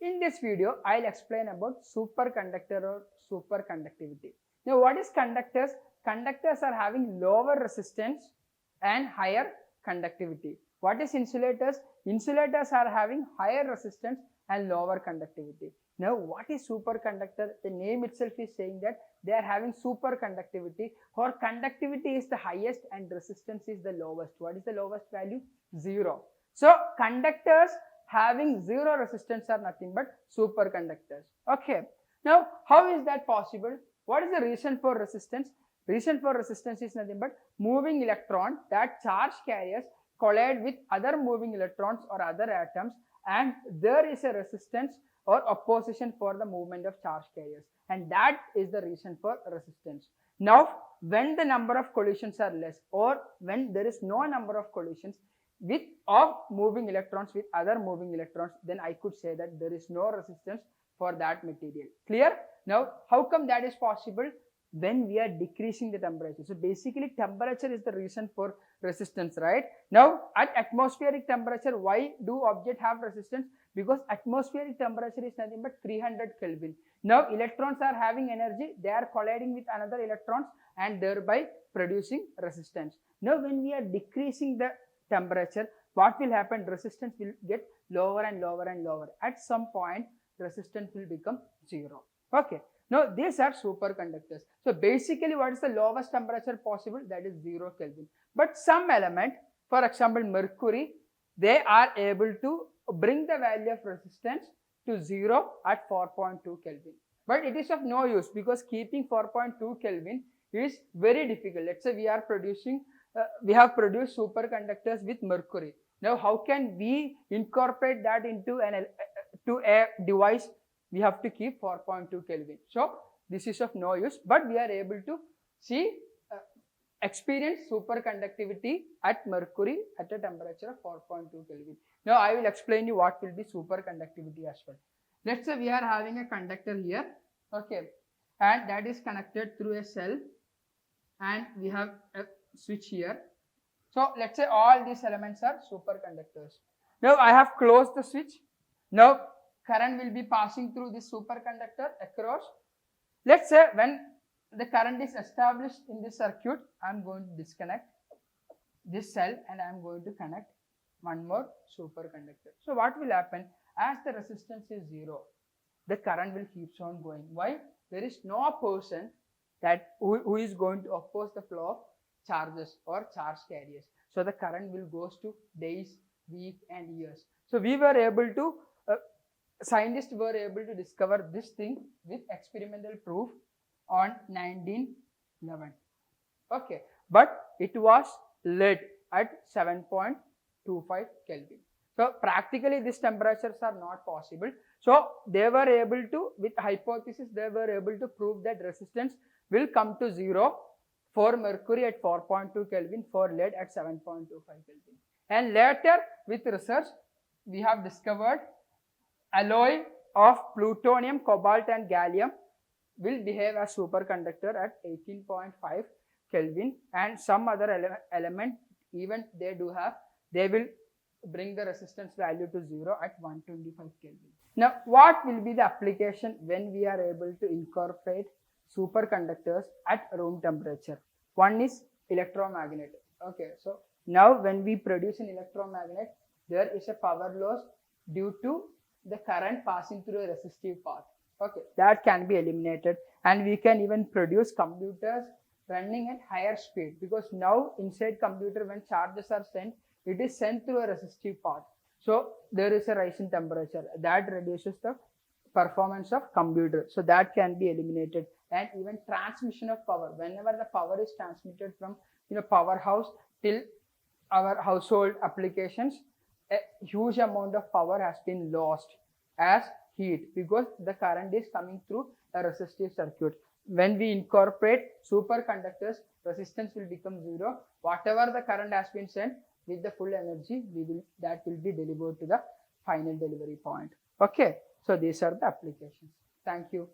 In this video, I'll explain about superconductor or superconductivity. Now, what is conductors? Conductors are having lower resistance and higher conductivity. What is insulators? Insulators are having higher resistance and lower conductivity. Now, what is superconductor? The name itself is saying that they are having superconductivity, or conductivity is the highest and resistance is the lowest. What is the lowest value? 0. So, conductors having 0 resistance are nothing but superconductors. Okay. Now, how is that possible? What is the reason for resistance? Reason for resistance is nothing but moving electron, that charge carriers collide with other moving electrons or other atoms, and there is a resistance or opposition for the movement of charge carriers, and that is the reason for resistance. Now, when the number of collisions are less, or when there is no number of collisions of moving electrons with other moving electrons, then I could say that there is no resistance for that material. Clear? Now, how come that is possible? When we are decreasing the temperature. So basically, temperature is the reason for resistance, right? Now, at atmospheric temperature, why do objects have resistance? Because atmospheric temperature is nothing but 300 Kelvin. Now, electrons are having energy, they are colliding with another electrons and thereby producing resistance. Now, when we are decreasing the temperature, what will happen? Resistance will get lower and lower and lower. At some point, resistance will become 0. Okay. Now, these are superconductors. So, basically, what is the lowest temperature possible? That is 0 Kelvin. But some element, for example, mercury, they are able to bring the value of resistance to 0 at 4.2 Kelvin. But it is of no use, because keeping 4.2 Kelvin is very difficult. Let's say we have produced superconductors with mercury. Now, how can we incorporate that into a device? We have to keep 4.2 Kelvin. So, this is of no use, but we are able to experience superconductivity at mercury at a temperature of 4.2 Kelvin. Now, I will explain you what will be superconductivity as well. Let's say we are having a conductor here, okay, and that is connected through a cell, and we have a switch here. So, let's say all these elements are superconductors. Now, I have closed the switch. Now, current will be passing through this superconductor across. Let's say when the current is established in this circuit, I am going to disconnect this cell and I am going to connect one more superconductor. So, what will happen? As the resistance is 0, the current will keep on going. Why? There is no person who is going to oppose the flow of charges or charge carriers. So, the current will go to days, weeks and years. So, scientists were able to discover this thing with experimental proof on 1911. Okay, but it was lead at 7.25 Kelvin. So, practically these temperatures are not possible. So, they were able to, with hypothesis, they were able to prove that resistance will come to 0 for mercury at 4.2 Kelvin, for lead at 7.25 Kelvin. And later, with research, we have discovered alloy of plutonium, cobalt and gallium will behave as superconductor at 18.5 Kelvin, and some other element, even they will bring the resistance value to 0 at 125 Kelvin. Now, what will be the application when we are able to incorporate superconductors at room temperature? One is electromagnet. Okay, so now when we produce an electromagnet, there is a power loss due to the current passing through a resistive path. Okay, that can be eliminated, and we can even produce computers running at higher speed, because now inside computer, when charges are sent, it is sent through a resistive path. So there is a rise in temperature that reduces the performance of computer. So that can be eliminated, and even transmission of power. Whenever the power is transmitted from powerhouse till our household applications, a huge amount of power has been lost as heat, because the current is coming through a resistive circuit. When we incorporate superconductors, resistance will become 0. Whatever the current has been sent with the full energy, that will be delivered to the final delivery point. Okay, so these are the applications. Thank you.